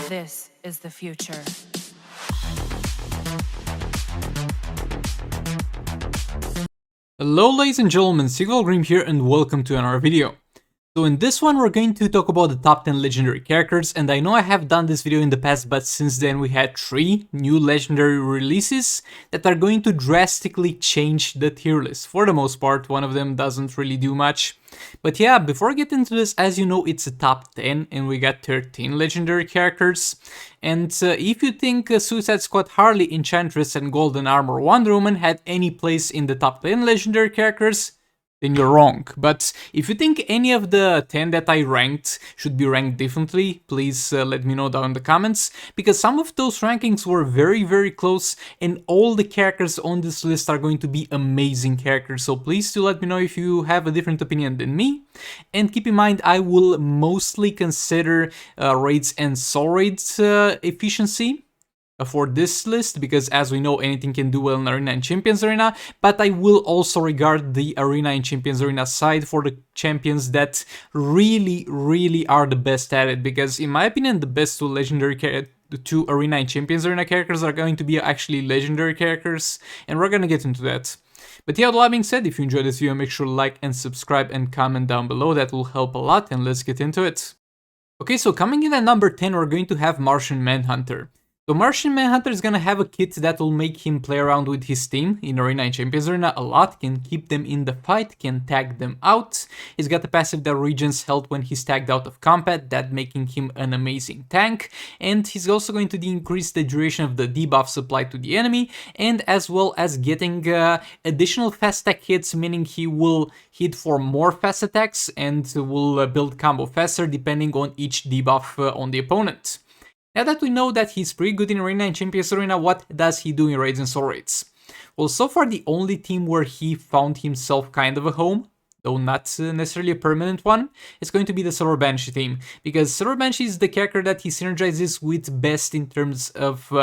This is the future. Hello ladies and gentlemen, Seagull Grim here and welcome to another video. So in this one we're going to talk about the top 10 legendary characters, and I know I have done this video in the past, but since then we had 3 new legendary releases that are going to drastically change the tier list. For the most part, one of them doesn't really do much. But yeah, before I get into this, as you know, it's a top 10 and we got 13 legendary characters. And if you think Suicide Squad, Harley, Enchantress and Golden Armor Wonder Woman had any place in the top 10 legendary characters, then you're wrong. But if you think any of the 10 that I ranked should be ranked differently, please let me know down in the comments, because some of those rankings were very close and all the characters on this list are going to be amazing characters. So please do let me know if you have a different opinion than me. And keep in mind, I will mostly consider raids and soul raids efficiency for this list, because as we know, anything can do well in Arena and Champions Arena, but I will also regard the Arena and Champions Arena side for the champions that really are the best at it, because in my opinion the best two the 2 Arena and Champions Arena characters are going to be actually legendary characters, and we're gonna get into that. But yeah, with that being said, if you enjoyed this video, make sure to like and subscribe and comment down below, that will help a lot, and let's get into it. Okay, so coming in at number 10, we're going to have Martian Manhunter. So Martian Manhunter is gonna have a kit that will make him play around with his team in Arena and Champions Arena a lot, can keep them in the fight, can tag them out. He's got a passive that regens health when he's tagged out of combat, that making him an amazing tank. And he's also going to increase the duration of the debuffs applied to the enemy, and as well as getting additional fast attack hits, meaning he will hit for more fast attacks and will build combo faster depending on each debuff on the opponent. Now that we know that he's pretty good in Arena and Champions Arena, what does he do in raids and soul raids? Well, so far the only team where he found himself kind of a home, though not necessarily a permanent one, is going to be the Silver Banshee team, because Silver Banshee is the character that he synergizes with best in terms of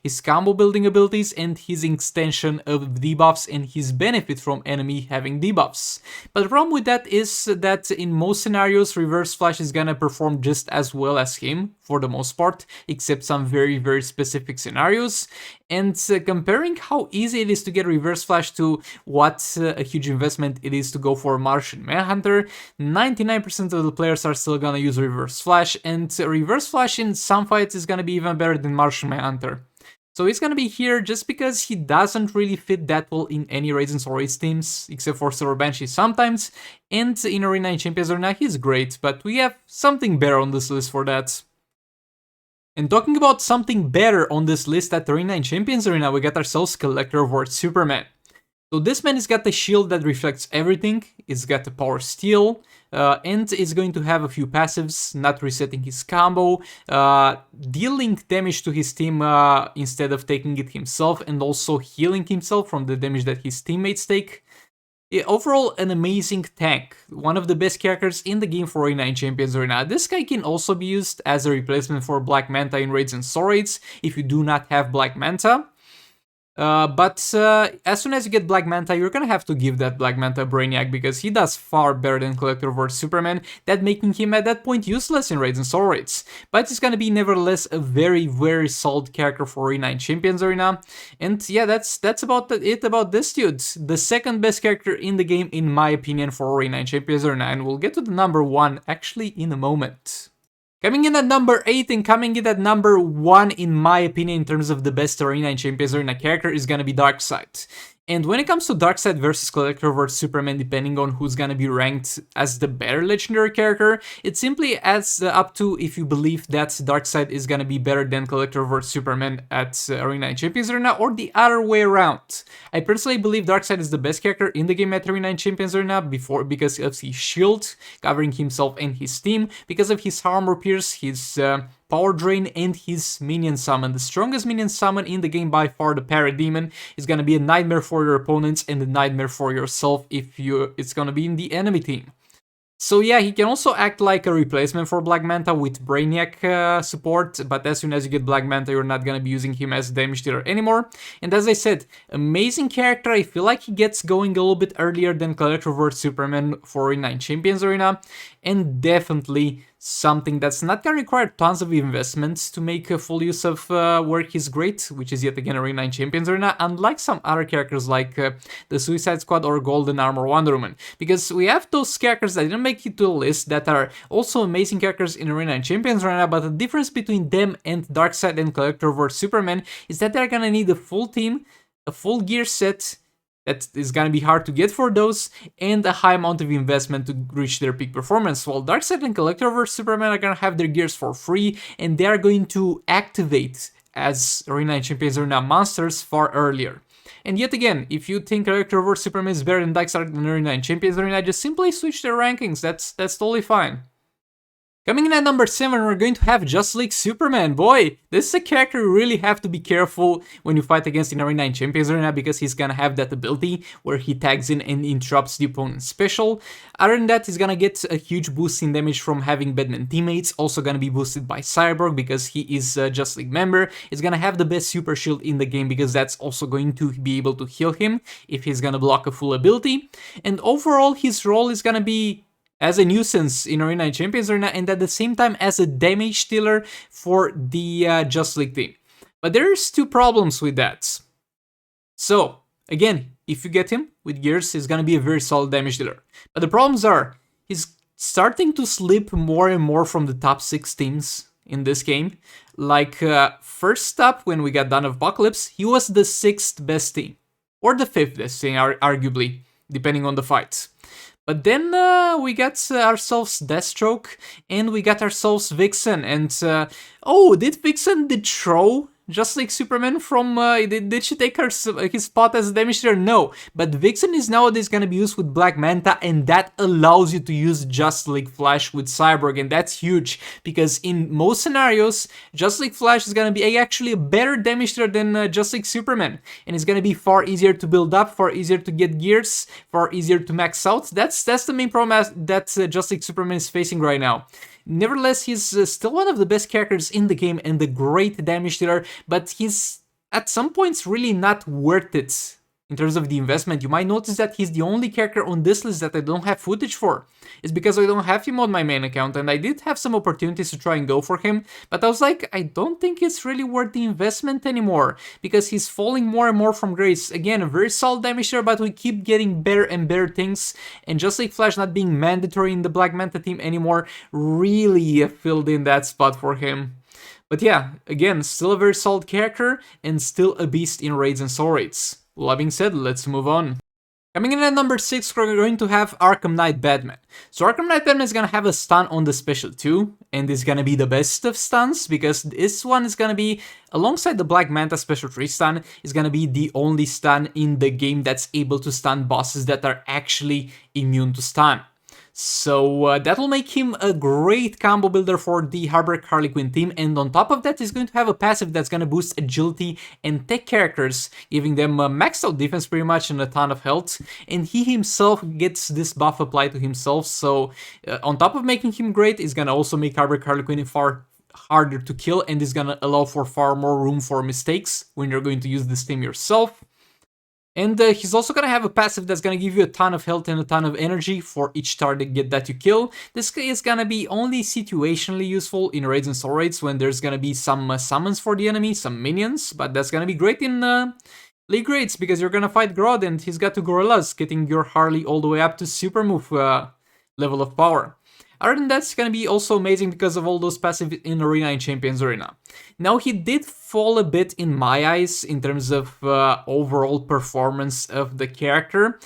his combo building abilities and his extension of debuffs and his benefit from enemy having debuffs. But the problem with that is that in most scenarios, Reverse Flash is gonna perform just as well as him, for the most part, except some very specific scenarios. And comparing how easy it is to get Reverse Flash to what a huge investment it is to go for Martian Manhunter, 99% of the players are still gonna use Reverse Flash, and Reverse Flash in some fights is gonna be even better than Martian Manhunter. So he's gonna be here just because he doesn't really fit that well in any raids and soul raids teams, except for Silver Banshee sometimes, and in Arena and Champions Arena he's great, but we have something better on this list for that. And talking about something better on this list at Arena and Champions Arena, we got ourselves Collector of Words Superman. So this man has got the shield that reflects everything, it's got the power steal, and it's going to have a few passives, not resetting his combo, dealing damage to his team instead of taking it himself, and also healing himself from the damage that his teammates take. Overall, an amazing tank, one of the best characters in the game for Arena and Champions Arena. This guy can also be used as a replacement for Black Manta in raids and soul raids if you do not have Black Manta. But as soon as you get Black Manta, you're gonna have to give that Black Manta Brainiac, because he does far better than Collector of Words Superman, that making him at that point useless in raids and soul raids. But he's gonna be nevertheless a very solid character for Arena and Champions Arena. And yeah, that's about it about this dude. The second best character in the game in my opinion for Arena and Champions Arena, and we'll get to the number 1 actually in a moment. Coming in at number 8 and coming in at number 1 in my opinion in terms of the best Arena and Champions Arena character is gonna be Darkseid. And when it comes to Darkseid versus Collector of Words Superman, depending on who's gonna be ranked as the better legendary character, it simply adds up to if you believe that Darkseid is gonna be better than Collector of Words Superman at Arena and Champions Arena, or the other way around. I personally believe Darkseid is the best character in the game at Arena and Champions Arena because of his shield, covering himself and his team, because of his armor pierce, his power drain, and his minion summon. The strongest minion summon in the game by far, the Parademon, is gonna be a nightmare for your opponents and a nightmare for yourself if it's gonna be in the enemy team. So yeah, he can also act like a replacement for Black Manta with Brainiac support, but as soon as you get Black Manta, you're not gonna be using him as a damage dealer anymore. And as I said, amazing character. I feel like he gets going a little bit earlier than Collector of Words Superman for Arena and Champions Arena, and definitely something that's not gonna require tons of investments to make a full use of where he's great, which is yet again Arena 9 Champions Arena, unlike some other characters like the Suicide Squad or Golden Armor Wonder Woman. Because we have those characters that didn't make it to the list that are also amazing characters in Arena 9 Champions Arena, but the difference between them and Darkseid and Collector vs Superman is that they're gonna need a full team, a full gear set, that is gonna be hard to get for those, and a high amount of investment to reach their peak performance, while Darkseid and Collector vs Superman are gonna have their gears for free, and they are going to activate as Arena 9 Champions Arena monsters far earlier. And yet again, if you think Collector vs Superman is better than Darkseid and Arena 9 Champions Arena, just simply switch their rankings, that's totally fine. Coming in at number 7, we're going to have Justice League Superman. Boy, this is a character you really have to be careful when you fight against in Arena 9 Champions Arena, because he's gonna have that ability where he tags in and interrupts the opponent's special. Other than that, he's gonna get a huge boost in damage from having Batman teammates, also gonna be boosted by Cyborg because he is a Justice League member. He's gonna have the best super shield in the game because that's also going to be able to heal him if he's gonna block a full ability. And overall, his role is gonna be as a nuisance in Arena 9 Champions Arena, and at the same time as a damage dealer for the Justice League team. But there's two problems with that. So, again, if you get him with gears, he's gonna be a very solid damage dealer. But the problems are, he's starting to slip more and more from the top 6 teams in this game. Like, first up, when we got Dawn of Apocalypse, he was the 6th best team. Or the 5th best team, arguably, depending on the fights. But then we got ourselves Deathstroke, and we got ourselves Vixen, and oh, did Vixen throw Just League Superman from, did she take his spot as a damage dealer? No, but Vixen is nowadays gonna be used with Black Manta, and that allows you to use Just League Flash with Cyborg, and that's huge, because in most scenarios, Just League Flash is gonna be actually a better damage dealer than Just League Superman, and it's gonna be far easier to build up, far easier to get gears, far easier to max out. That's the main problem that Just League Superman is facing right now. Nevertheless, he's still one of the best characters in the game and a great damage dealer, but he's at some points really not worth it in terms of the investment. You might notice that he's the only character on this list that I don't have footage for. It's because I don't have him on my main account, and I did have some opportunities to try and go for him, but I was like, I don't think it's really worth the investment anymore, because he's falling more and more from grace. Again, a very solid damage dealer, but we keep getting better and better things, and just like Flash not being mandatory in the Black Manta team anymore really filled in that spot for him. But yeah, again, still a very solid character, and still a beast in raids and soul raids. Well, that being said, let's move on. Coming in at number 6, we're going to have Arkham Knight Batman. So Arkham Knight Batman is gonna have a stun on the special too, and it's gonna be the best of stuns, because this one is gonna be, alongside the Black Manta special 3 stun, is gonna be the only stun in the game that's able to stun bosses that are actually immune to stun. So that will make him a great combo builder for the Robert Harley Quinn team, and on top of that he's going to have a passive that's going to boost agility and tech characters, giving them maxed out defense pretty much and a ton of health, and he himself gets this buff applied to himself, so on top of making him great, it's going to also make Robert Harley Quinn far harder to kill, and is going to allow for far more room for mistakes when you're going to use this team yourself. And he's also gonna have a passive that's gonna give you a ton of health and a ton of energy for each target that you kill. This is gonna be only situationally useful in raids and soul raids when there's gonna be some summons for the enemy, some minions, but that's gonna be great in league raids because you're gonna fight Grodd and he's got 2 gorillas, getting your Harley all the way up to super move level of power. Other than that, it's gonna be also amazing because of all those passives in Arena and Champions Arena. Now, he did fall a bit in my eyes in terms of overall performance of the character,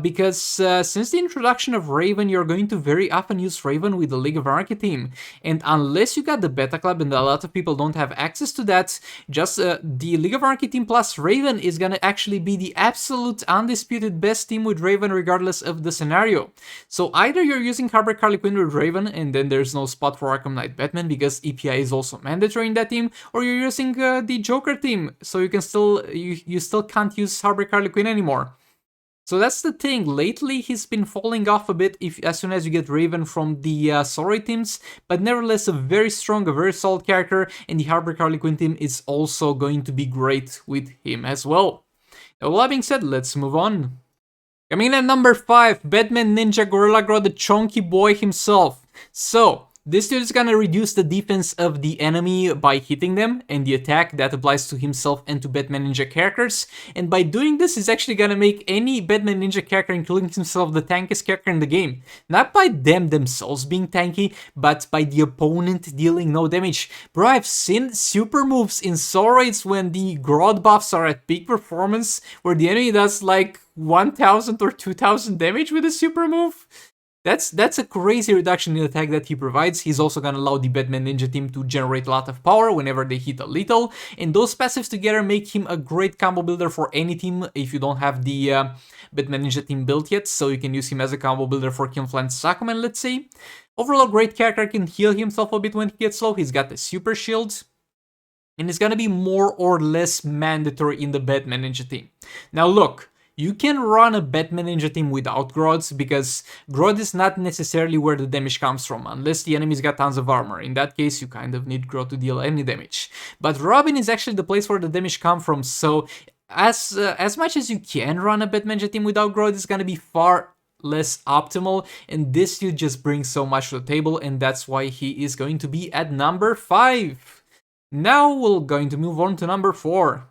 because since the introduction of Raven, you're going to very often use Raven with the League of Anarchy team, and unless you got the Beta Club, and a lot of people don't have access to that, just the League of Anarchy team plus Raven is gonna actually be the absolute undisputed best team with Raven regardless of the scenario. So either you're using Robert Harley Quinn with Raven, and then there's no spot for Arkham Knight Batman because EPI is also mandatory in that team, or you're using the Joker team, so you can still you still can't use Robert Harley Quinn anymore. So that's the thing. Lately, he's been falling off a bit as soon as you get Raven from the Sorry teams, but nevertheless a very strong, a very solid character, and the Robert Harley Quinn team is also going to be great with him as well. Now, with that being said, let's move on. Coming in at number 5, Batman Ninja Gorilla Grodd, the chunky boy himself. So, This dude is gonna reduce the defense of the enemy by hitting them, and the attack that applies to himself and to Batman Ninja characters. And by doing this, he's actually gonna make any Batman Ninja character, including himself, the tankiest character in the game. Not by them themselves being tanky, but by the opponent dealing no damage. Bro, I've seen super moves in Soul Raids when the Grodd buffs are at peak performance, where the enemy does like 1000 or 2000 damage with a super move. That's a crazy reduction in attack that he provides. He's also gonna allow the Batman Ninja team to generate a lot of power whenever they hit a lethal, and those passives together make him a great combo builder for any team if you don't have the Batman Ninja team built yet, so you can use him as a combo builder for Killflan Aquaman, let's say. Overall, great character, can heal himself a bit when he gets low. He's got the super shield, and it's gonna be more or less mandatory in the Batman Ninja team. Now look, you can run a Batman Ninja team without Grodd, because Grodd is not necessarily where the damage comes from, unless the enemy's got tons of armor. In that case, you kind of need Grodd to deal any damage. But Robin is actually the place where the damage comes from, so as much as you can run a Batman Ninja team without Grodd, it's gonna be far less optimal, and this dude just brings so much to the table, and that's why he is going to be at number 5. Now we're going to move on to number 4.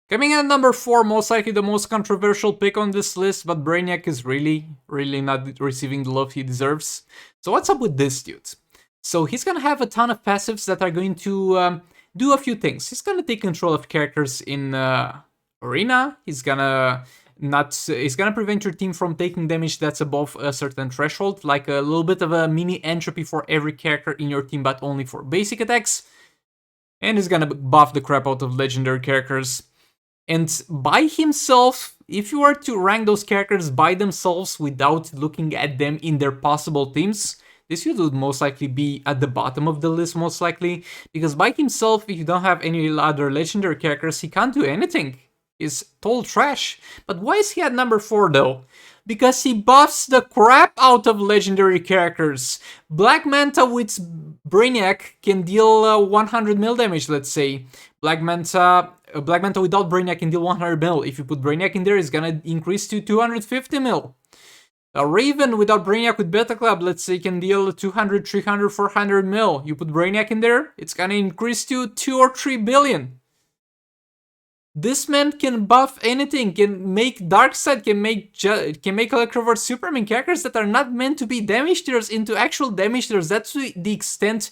Coming in at number 4, most likely the most controversial pick on this list, but Brainiac is really not receiving the love he deserves. So what's up with this dude? So he's gonna have a ton of passives that are going to do a few things. He's gonna take control of characters in Arena. He's gonna prevent your team from taking damage that's above a certain threshold, like a little bit of a mini entropy for every character in your team, but only for basic attacks. And he's gonna buff the crap out of legendary characters. And by himself, if you were to rank those characters by themselves without looking at them in their possible teams, this would most likely be at the bottom of the list, most likely. Because by himself, if you don't have any other legendary characters, he can't do anything. He's total trash. But why is he at number 4 though? Because he buffs the crap out of legendary characters. Black Manta with Brainiac can deal 100 mil damage, let's say. Black Manta without Brainiac can deal 100 mil. If you put Brainiac in there, it's gonna increase to 250 mil. A Raven without Brainiac with Beta Club, let's say, can deal 200, 300, 400 mil. You put Brainiac in there, it's gonna increase to 2 or 3 billion. This man can buff anything, can make Darkseid, can make Electrovert Superman characters that are not meant to be damage dealers into actual damage dealers. That's the extent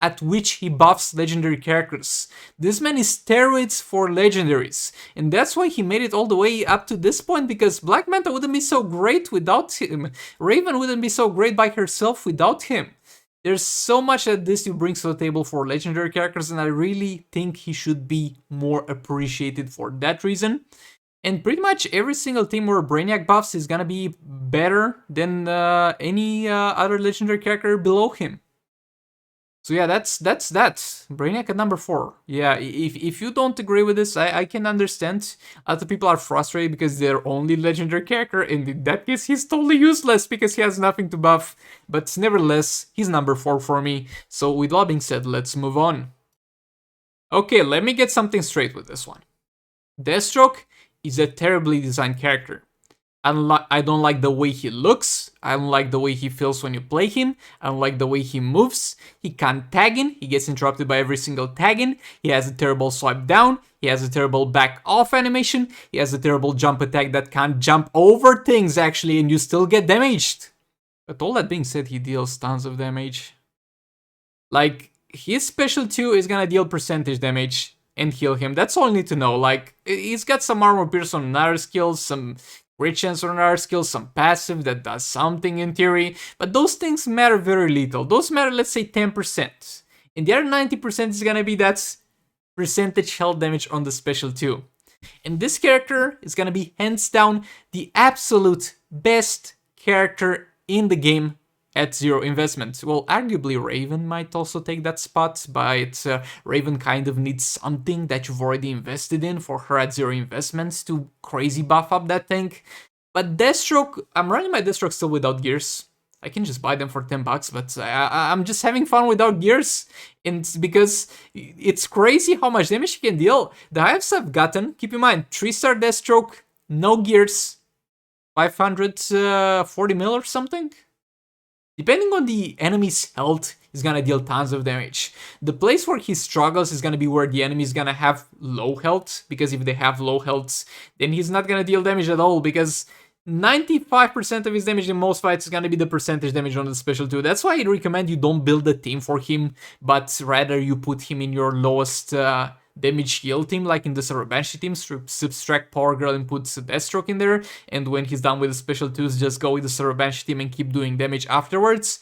at which he buffs legendary characters. This man is steroids for legendaries, and that's why he made it all the way up to this point, because Black Manta wouldn't be so great without him. Raven wouldn't be so great by herself without him. There's so much that this dude brings to the table for legendary characters, and I really think he should be more appreciated for that reason. And pretty much every single team where Brainiac buffs is gonna be better than any other legendary character below him. So yeah, that's that. Brainiac at number 4. Yeah, if you don't agree with this, I can understand. Other people are frustrated because they're only legendary character, and in that case, he's totally useless because he has nothing to buff. But nevertheless, he's number 4 for me. So with all being said, let's move on. Okay, let me get something straight with this one. Deathstroke is a terribly designed character. I don't like the way he looks, I don't like the way he feels when you play him, I don't like the way he moves, he can't tag in, he gets interrupted by every single tag in, he has a terrible swipe down, he has a terrible back off animation, he has a terrible jump attack that can't jump over things actually, and you still get damaged. But all that being said, he deals tons of damage. Like, his special 2 is gonna deal percentage damage and heal him, that's all you need to know. Like, he's got some armor pierce on another skills, some great chance on our skills, some passive that does something in theory, but those things matter very little. Those matter, let's say, 10%. And the other 90% is gonna be that percentage health damage on the special 2. And this character is gonna be hands down the absolute best character in the game at 0 investment. Well, arguably Raven might also take that spot, but Raven kind of needs something that you've already invested in for her at 0 investments to crazy buff up that tank. But Deathstroke, I'm running my Deathstroke still without gears. I can just buy them for 10 bucks, but I'm just having fun without gears. And it's because it's crazy how much damage he can deal. The highest I've gotten, keep in mind, 3-star Deathstroke, no gears, 540 mil or something. Depending on the enemy's health, he's gonna deal tons of damage. The place where he struggles is gonna be where the enemy is gonna have low health, because if they have low health, then he's not gonna deal damage at all, because 95% of his damage in most fights is gonna be the percentage damage on the special 2. That's why I recommend you don't build a team for him, but rather you put him in your lowest damage heal team, like in the Server Banshee team, subtract Power Girl and put Deathstroke in there, and when he's done with the special 2s, just go with the Server Banshee team and keep doing damage afterwards.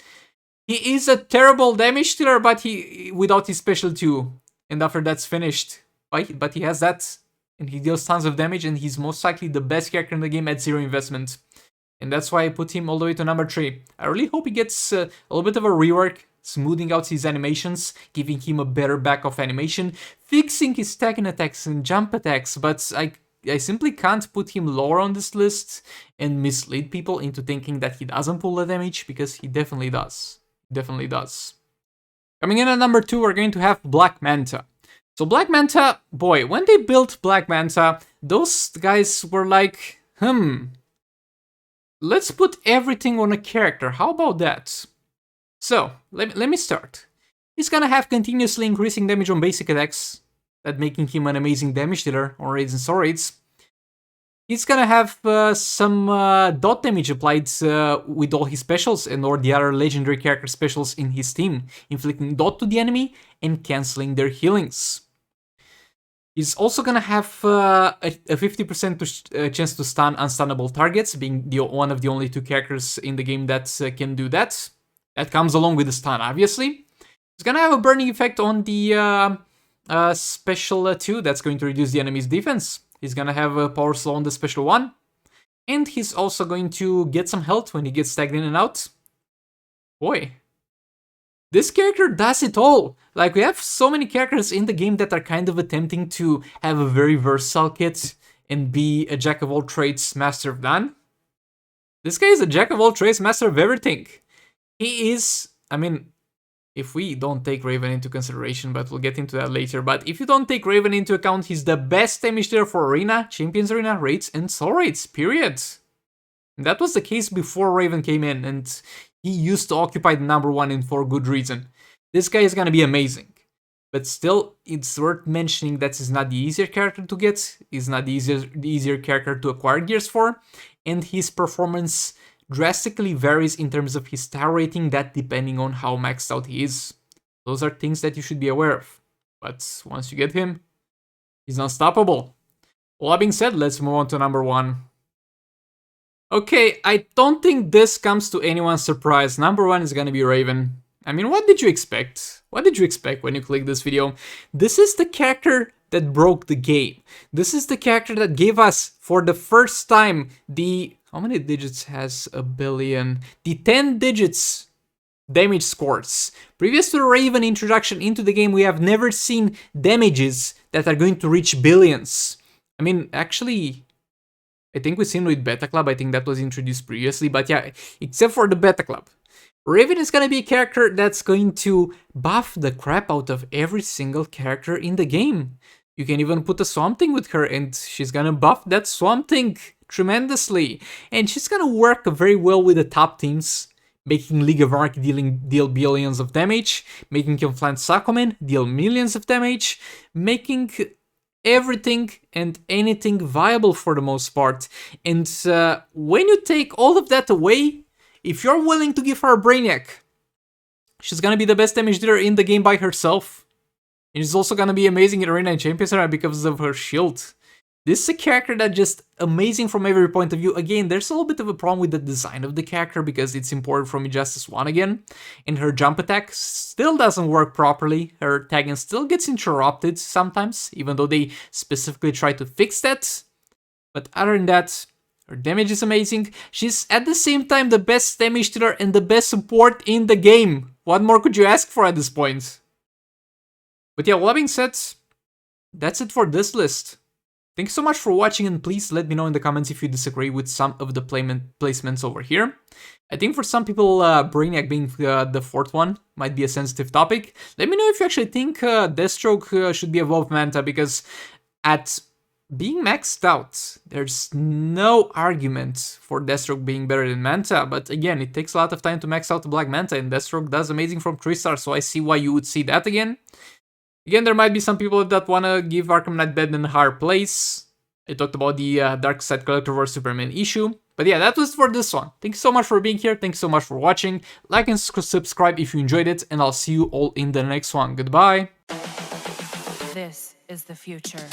He is a terrible damage dealer, but without his special 2, and after that's finished. But he has that, and he deals tons of damage, and he's most likely the best character in the game at 0 investment. And that's why I put him all the way to number 3. I really hope he gets a little bit of a rework, smoothing out his animations, giving him a better back of animation, fixing his tagging attacks and jump attacks, but I simply can't put him lower on this list and mislead people into thinking that he doesn't pull the damage, because he definitely does. Definitely does. Coming in at number 2, we're going to have Black Manta. So Black Manta, boy, when they built Black Manta, those guys were like, let's put everything on a character, how about that? So, let me start. He's gonna have continuously increasing damage on basic attacks, that making him an amazing damage dealer on raids and soul raids. He's gonna have some dot damage applied with all his specials and or the other legendary character specials in his team, inflicting dot to the enemy and cancelling their healings. He's also gonna have a 50% chance to stun unstunnable targets, being one of the only 2 characters in the game that can do that. That comes along with the stun, obviously. He's gonna have a burning effect on the special 2, that's going to reduce the enemy's defense. He's gonna have a power slow on the special 1. And he's also going to get some health when he gets tagged in and out. Boy. This character does it all. Like, we have so many characters in the game that are kind of attempting to have a very versatile kit and be a jack of all trades, master of none. This guy is a jack of all trades, master of everything. He is, I mean, if we don't take Raven into consideration, but we'll get into that later, but if you don't take Raven into account, he's the best damage dealer for Arena, Champions Arena, raids, and soul raids, period. And that was the case before Raven came in, and he used to occupy the number 1 and for good reason. This guy is gonna be amazing. But still, it's worth mentioning that he's not the easier character to get, he's not the easier character to acquire gears for, and his performance drastically varies in terms of his star rating, that depending on how maxed out he is. Those are things that you should be aware of. But once you get him, he's unstoppable. All that being said, let's move on to number 1. Okay, I don't think this comes to anyone's surprise. Number 1 is gonna be Raven. I mean, what did you expect? What did you expect when you clicked this video? This is the character that broke the game. This is the character that gave us, for the first time, the... How many digits has a billion? The 10 digits damage scores. Previous to the Raven introduction into the game, we have never seen damages that are going to reach billions. I mean, actually, I think we've seen with Beta Club, I think that was introduced previously, but yeah, except for the Beta Club. Raven is gonna be a character that's going to buff the crap out of every single character in the game. You can even put a Swamp Thing with her and she's gonna buff that Swamp Thing tremendously. And she's gonna work very well with the top teams, making League of Arc deal billions of damage, making Conflant Sakomen deal millions of damage, making everything and anything viable for the most part. And when you take all of that away, if you're willing to give her a Brainiac, she's gonna be the best damage dealer in the game by herself. And she's also gonna be amazing in Arena and Champions Arena because of her shield. This is a character that's just amazing from every point of view. Again, there's a little bit of a problem with the design of the character because it's imported from Injustice 1 again. And her jump attack still doesn't work properly. Her tagging still gets interrupted sometimes, even though they specifically try to fix that. But other than that, her damage is amazing. She's at the same time the best damage dealer and the best support in the game. What more could you ask for at this point? But yeah, all that being said, that's it for this list. Thank you so much for watching, and please let me know in the comments if you disagree with some of the placements over here. I think for some people, Brainiac being the fourth one might be a sensitive topic. Let me know if you actually think Deathstroke should be above Manta, because at being maxed out, there's no argument for Deathstroke being better than Manta, but again, it takes a lot of time to max out the Black Manta, and Deathstroke does amazing from 3 stars, so I see why you would see that again. Again, there might be some people that want to give Arkham Knight Batman a higher place. I talked about the Darkseid Collector vs Superman issue. But yeah, that was for this one. Thank you so much for being here. Thanks so much for watching. Like and subscribe if you enjoyed it. And I'll see you all in the next one. Goodbye. This is the future.